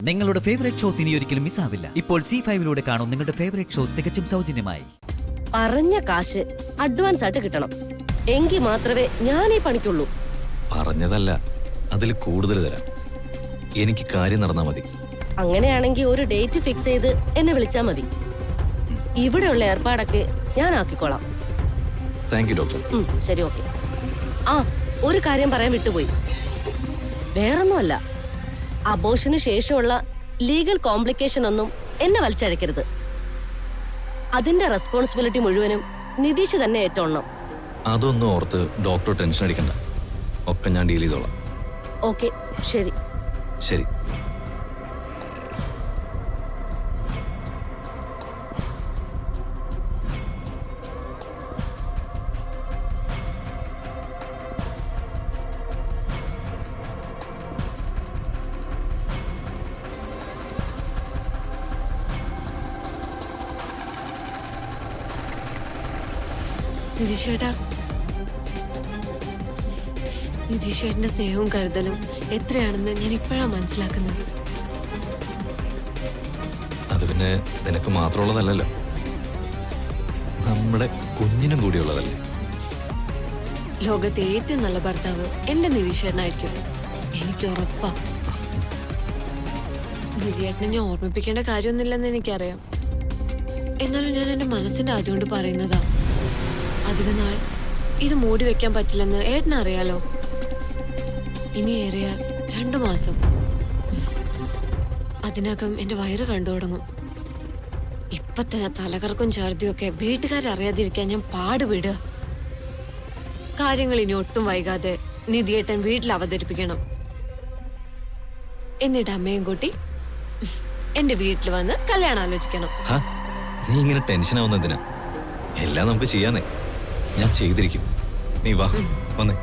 നിങ്ങളുടെ favourite shows ഇനി ഒരിക്കലും മിസ്സാവില്ല. ഇപ്പോൾ C5 കാണും നിങ്ങളുടെ ഫേവറേറ്റ് ഷോ തികച്ചും സൗജന്യമായി. പറഞ്ഞ കാശ് അഡ്വാൻസ് ആയിട്ട് കിട്ടണം, എങ്കിൽ മാത്രമേ ഞാൻ ഈ പണിക്കുള്ളൂ. പറഞ്ഞതല്ല, അതിൽ കൂടുതൽ തരാം. എനിക്ക് കാര്യം നടന്നാ മതി. അങ്ങനെയാണെങ്കിൽ ഒരു ഡേറ്റ് ഫിക്സ് ചെയ്ത് എന്നെ വിളിച്ചാ മതി. ഇവിടെയുള്ള ഏർപ്പാടൊക്കെ ഞാൻ ആക്കിക്കോളാം. Thank you doctor. ശരി, ഓക്കെ. ആ, ഒരു കാര്യം പറയാൻ വിട്ടുപോയി. വേറൊന്നുമല്ല, അബോഷന് ശേഷമുള്ള ലീഗൽ കോംപ്ലിക്കേഷൻ ഒന്നും എന്നെ വലിച്ചഴക്കരുത്. അതിന്റെ റെസ്പോൺസിബിലിറ്റി മുഴുവനും നിതീഷ് തന്നെ ഏറ്റോളണം. അതൊന്നും ഓർത്ത് ഡോക്ടർ ടെൻഷൻ അടിക്കണ്ട, ഒക്കെ ഞാൻ ഡീൽ ചെയ്തോളാം. ഓക്കെ, ശരി ശരി. നിതീഷേട്ടന്റെ സ്നേഹവും കരുതലും എത്രയാണെന്ന് ഞാൻ ഇപ്പോഴാണ് മനസ്സിലാക്കുന്നത്. അത് പിന്നെ നിനക്ക് മാത്രമുള്ളതല്ലല്ലോ, നമ്മുടെ കുഞ്ഞിനും കൂടിയുള്ളതല്ലേ. ലോകത്തെ ഏറ്റവും നല്ല ഭർത്താവ് എന്റെ നിതീഷേട്ടനായിരിക്കും, എനിക്ക് ഉറപ്പാ. നിധിയേട്ടനെ ഞാൻ ഓർമ്മിപ്പിക്കേണ്ട കാര്യമൊന്നുമില്ലെന്ന് എനിക്കറിയാം. എന്നാലും ഞാൻ എന്റെ മനസ്സിന്റെ അതുകൊണ്ട് പറയുന്നതാ. അധിക നാൾ ഇത് മൂടി വെക്കാൻ പറ്റില്ലെന്ന് ഏട്ടനറിയാലോ. ഇനി ഏറിയാൽ 2 മാസം. അതിനകം എന്റെ വയറ് കണ്ടു തുടങ്ങും. ഇപ്പൊ തന്നെ തലകർക്കും ഛർദിയും ഒക്കെ വീട്ടുകാരറിയാതിരിക്കാൻ ഞാൻ പാടുവിടുക. കാര്യങ്ങൾ ഇനി ഒട്ടും വൈകാതെ നിധിയേട്ടൻ വീട്ടിൽ അവതരിപ്പിക്കണം. എന്നിട്ട് അമ്മയും കൂട്ടി എന്റെ വീട്ടിൽ വന്ന് കല്യാണം ആലോചിക്കണം. നീ ഇങ്ങനെ ടെൻഷൻ ആവുന്നതിനാ? എല്ലാം നമുക്ക് ചെയ്യാന്നേ, ഞാൻ ചെയ്തിരിക്കും. നീ വാ, വന്നേ.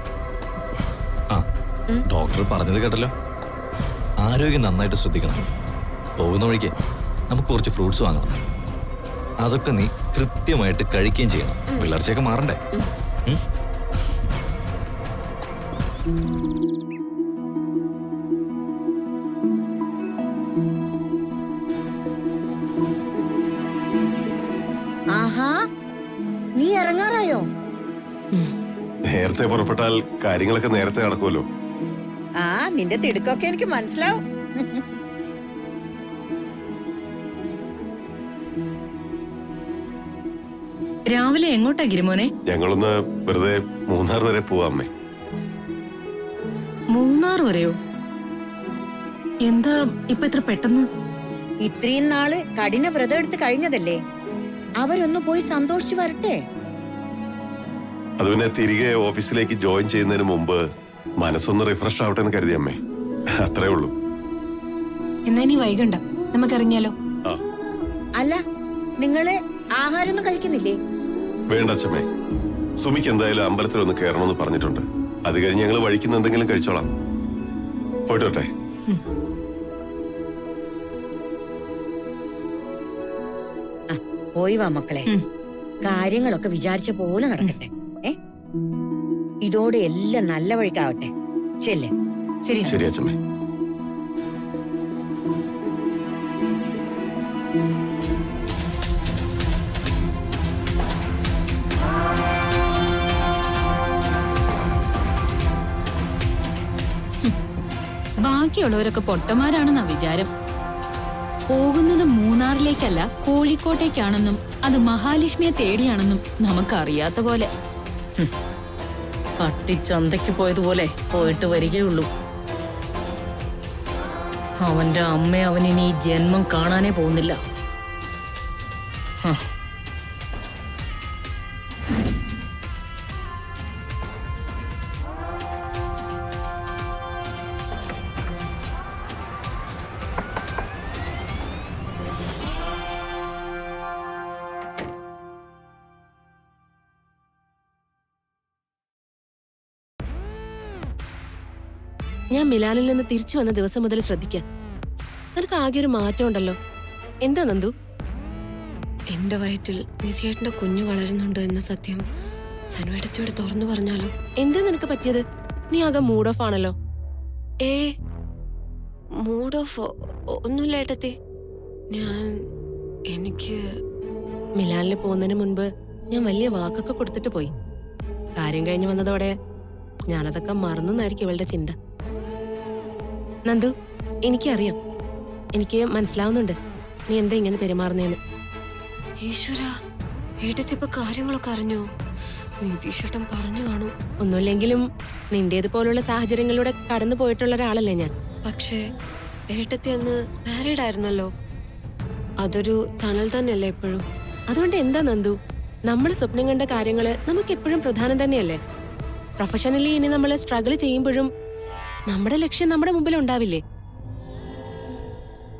ആ, ഡോക്ടർ പറഞ്ഞത് കേട്ടല്ലോ, ആരോഗ്യം നന്നായിട്ട് ശ്രദ്ധിക്കണം. പോകുന്ന വഴിക്ക് നമുക്ക് കുറച്ച് ഫ്രൂട്ട്സ് വാങ്ങണം. അതൊക്കെ നീ കൃത്യമായിട്ട് കഴിക്കുകയും ചെയ്യണം. വിളർച്ചയൊക്കെ മാറണ്ടേ? ആഹാ, നീ ഇറങ്ങാറായോ? നേരത്തെ പുറപ്പെട്ടാൽ കാര്യങ്ങളൊക്കെ നേരത്തെ നടക്കുമല്ലോ. ആ, നിന്റെ തിടുക്കൊക്കെ എനിക്ക് മനസ്സിലാവും. രാവിലെ എങ്ങോട്ടാ ഗിരിമോനെ? ഞങ്ങളൊന്ന് വെറുതെ മൂന്നാർ വരെ പോവാമ്മേ. മൂന്നാർ വരെയോ? എന്താ ഇപ്പൊ ഇത്ര പെട്ടെന്ന്? ഇത്രയും നാള് കഠിന വ്രതം എടുത്ത് കഴിഞ്ഞതല്ലേ, അവരൊന്ന് പോയി സന്തോഷിച്ചു വരട്ടെ. അത് പിന്നെ തിരികെ ഓഫീസിലേക്ക് ജോയിൻ ചെയ്യുന്നതിന് മുമ്പ് മനസ്സൊന്ന് റിഫ്രഷ് ആവട്ടെ എന്ന് കരുതി അമ്മേ, അത്രേ ഉള്ളൂ. എന്നാ ഇനി വൈകണ്ട, നമുക്ക് ഇറങ്ങിയാലോ? അല്ല, നിങ്ങള് ആഹാരമൊന്നും കഴിക്കുന്നില്ലേ? വേണ്ട അച്ഛമ്മേ, സുമിക്ക് എന്തായാലും അമ്പലത്തിൽ ഒന്ന് കയറണമെന്ന് പറഞ്ഞിട്ടുണ്ട്. അത് കഴിഞ്ഞ് ഞങ്ങൾ വഴിക്കുന്ന എന്തെങ്കിലും കഴിച്ചോളാം. പോയിട്ടോട്ടെ. പോയി വാ മക്കളെ, കാര്യങ്ങളൊക്കെ വിചാരിച്ച പോലെ നടക്കട്ടെ. ഇതോടെ എല്ലാം നല്ല വഴിക്കാവട്ടെ. ചെല്ലേ. ശരി അച്ഛമ്മേ. ബാക്കിയുള്ളവരൊക്കെ പൊട്ടന്മാരാണെന്നാ വിചാരം. പോകുന്നത് മൂന്നാറിലേക്കല്ല കോഴിക്കോട്ടേക്കാണെന്നും അത് മഹാലക്ഷ്മിയെ തേടിയാണെന്നും നമുക്കറിയാത്ത പോലെ. പട്ടിച്ചന്തയ്ക്ക് പോയതുപോലെ പോയിട്ട് വരികയുള്ളൂ. അവന്റെ അമ്മ അവനിനി ഈ ജന്മം കാണാനേ പോകുന്നില്ല. ഞാൻ മിലാനിൽ നിന്ന് തിരിച്ചു വന്ന ദിവസം മുതൽ ശ്രദ്ധിക്കാം. നിനക്ക് ആകെ ഒരു മാറ്റം ഉണ്ടല്ലോ. എന്താ നന്ദു? എന്റെ വയറ്റിൽ നിധിയേട്ടന്റെ കുഞ്ഞു വളരുന്നുണ്ട് എന്ന സത്യം സനുവേട്ടത്തിയോട് തുറന്നു പറഞ്ഞാലോ? എന്താ നിനക്ക് പറ്റിയത്? നീ ആകെ മൂഡ് ഓഫ് ആണല്ലോ. മൂഡ് ഓഫ് ഒന്നുമില്ല ഏട്ടത്തി. എനിക്ക് മിലാനിൽ പോകുന്നതിന് മുൻപ് ഞാൻ വലിയ വാക്കൊക്കെ കൊടുത്തിട്ട് പോയി. കാര്യം കഴിഞ്ഞു വന്നതോടെ ഞാനതൊക്കെ മറന്നെന്നായിരിക്കും ഇവളുടെ ചിന്ത. നന്ദു, എനിക്കറിയാം, എനിക്ക് മനസ്സിലാവുന്നുണ്ട് നീ എന്താ ഇങ്ങനെ പെരുമാറുന്നേന്ന്. ഈശ്വര, ഏട്ടത്തി ഇപ്പൊ കാര്യങ്ങളൊക്കെ അറിഞ്ഞോ? നിതീഷേട്ടൻ പറഞ്ഞു കാണും. ഒന്നുമില്ലെങ്കിലും നിന്റേതുപോലുള്ള സാഹചര്യങ്ങളിലൂടെ കടന്നു പോയിട്ടുള്ള ഒരാളല്ലേ ഞാൻ. പക്ഷേ ഏട്ടത്തി അന്ന് മാരീഡ് ആയിരുന്നല്ലോ. അതൊരു തണൽ തന്നെയല്ലേ എപ്പോഴും. അതുകൊണ്ട് എന്താ നന്ദു, നമ്മൾ സ്വപ്നം കണ്ട കാര്യങ്ങള് നമുക്ക് എപ്പോഴും പ്രധാനം തന്നെയല്ലേ. പ്രൊഫഷണലി ഇനി നമ്മൾ സ്ട്രഗിൾ ചെയ്യുമ്പോഴും നമ്മുടെ ലക്ഷ്യം നമ്മുടെ മുമ്പിൽ ഉണ്ടാവില്ലേ.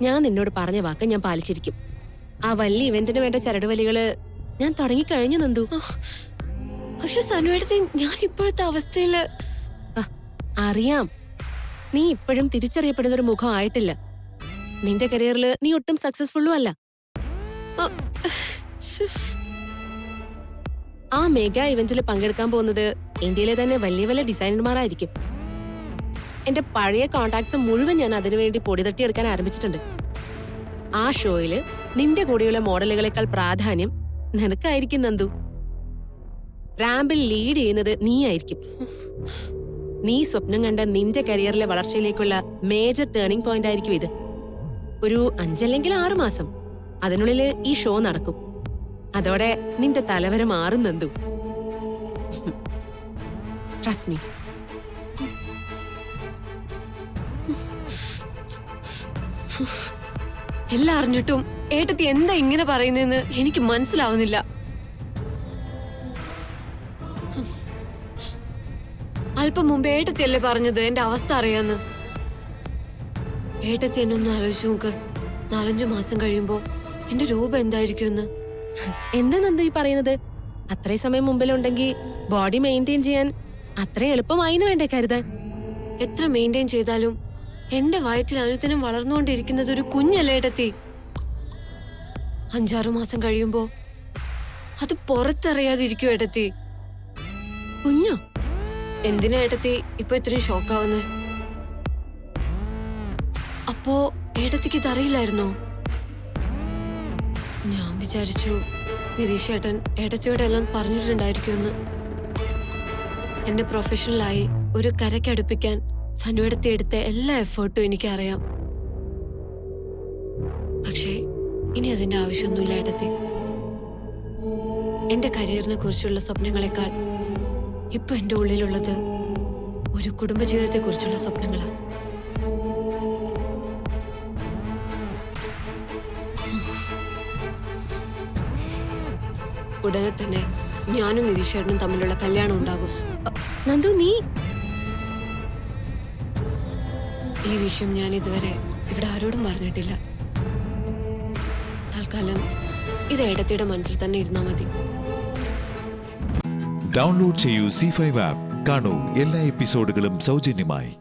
ഞാൻ നിന്നോട് പറഞ്ഞ വാക്ക് ഞാൻ പാലിച്ചിരിക്കും. ആ വലിയ ഇവന്റിന് വേണ്ട ചരടുവലികള് ഞാൻ തുടങ്ങിക്കഴിഞ്ഞു നന്ദു. പക്ഷെ സനുവേട്ടത്തി, ഞാൻ ഇപ്പോഴത്തെ അവസ്ഥയില് അറിയാം, നീ ഇപ്പോഴും തിരിച്ചറിയപ്പെടുന്ന ഒരു മുഖം ആയിട്ടില്ല. നിന്റെ കരിയറിൽ നീ ഒട്ടും സക്സസ്ഫുള്ളും അല്ല. ആ മെഗാ ഇവന്റിൽ പങ്കെടുക്കാൻ പോകുന്നത് ഇന്ത്യയിലെ തന്നെ വലിയ വലിയ ഡിസൈനർമാരായിരിക്കും. എന്റെ പഴയ കോണ്ടാക്ട്സ് മുഴുവൻ ഞാൻ അതിനുവേണ്ടി പൊടി തട്ടിയെടുക്കാൻ ആരംഭിച്ചിട്ടുണ്ട്. ആ ഷോയില് നിന്റെ കൂടെയുള്ള മോഡലുകളെക്കാൾ പ്രാധാന്യം നിനക്കായിരിക്കും നന്ദു. റാമ്പിൽ ലീഡ് ചെയ്യുന്നത് നീ ആയിരിക്കും. നീ സ്വപ്നം കണ്ട നിന്റെ കരിയറിലെ വളർച്ചയിലേക്കുള്ള മേജർ ടേണിംഗ് പോയിന്റ് ആയിരിക്കും ഇത്. ഒരു 5 അല്ലെങ്കിൽ 6 മാസം അതിനുള്ളില് ഈ ഷോ നടക്കും. അതോടെ നിന്റെ തലവര മാറും നന്ദു. Trust me. എല്ലാം അറിഞ്ഞിട്ടും ഏട്ടത്തി എന്താ ഇങ്ങനെ പറയുന്നതെന്ന് എനിക്ക് മനസ്സിലാവുന്നില്ല. അല്പം മുമ്പ് ഏട്ടത്തിയല്ലേ പറഞ്ഞത് എന്റെ അവസ്ഥ അറിയാന്ന്. ഏട്ടത്തി എന്നെ ഒന്ന് ആലോചിച്ചു നോക്ക്. 4-5 മാസം കഴിയുമ്പോ എന്റെ രൂപം എന്തായിരിക്കുമെന്ന്. എന്താ നന്ദു ഈ പറയുന്നത്? അത്രയും സമയം മുമ്പിലുണ്ടെങ്കിൽ ബോഡി മെയിൻറ്റെയിൻ ചെയ്യാൻ അത്ര എളുപ്പമായിന്ന് വേണ്ടേ കരുതാൻ? എത്ര മെയിൻറ്റെയിൻ ചെയ്താലും എന്റെ വയറ്റിൽ അനുദിനം വളർന്നുകൊണ്ടിരിക്കുന്നത് ഒരു കുഞ്ഞല്ലേ ഏട്ടത്തി. 5-6 മാസം കഴിയുമ്പോ അത് പുറത്തറിയാതിരിക്കും ഏട്ടത്തി. കുഞ്ഞോ? എന്തിനാ ഏട്ടത്തി ഇപ്പൊ ഇത്രയും ഷോക്കാവുന്നേ? അപ്പോ ഏട്ടത്തിക്ക് ഇതറിയില്ലായിരുന്നോ? ഞാൻ വിചാരിച്ചു നിതീഷ് ഏട്ടൻ ഏട്ടത്തിയോടെല്ലാം പറഞ്ഞിട്ടുണ്ടായിരിക്കുമെന്ന്. എന്റെ പ്രൊഫഷണലായി ഒരു കരക്കടുപ്പിക്കാൻ സനുവേടത്തി എടുത്ത എല്ലാ എഫേർട്ടും എനിക്കറിയാം. പക്ഷേ ഇനി അതിന്റെ ആവശ്യമൊന്നുമില്ല ഏട്ടത്തി. എന്റെ കരിയറിനെ കുറിച്ചുള്ള സ്വപ്നങ്ങളെക്കാൾ ഇപ്പൊ എന്റെ ഉള്ളിലുള്ളത് ഒരു കുടുംബജീവിതത്തെ കുറിച്ചുള്ള സ്വപ്നങ്ങളാ. ഉടനെ തന്നെ ഞാനും നിതീഷേട്ടനും തമ്മിലുള്ള കല്യാണം ഉണ്ടാകും. നന്ദു, നീ ഈ വിഷയം ഞാൻ ഇതുവരെ ഇവിടെ ആരോടും പറഞ്ഞിട്ടില്ല. തൽക്കാലം ഇത് ഏടത്തിയുടെ മനസ്സിൽ തന്നെ ഇരുന്നാ മതി. ഡൗൺലോഡ് ചെയ്യൂ C5 ആപ്പ്. കാണൂ എല്ലാ എപ്പിസോഡുകളും സൗജന്യമായി.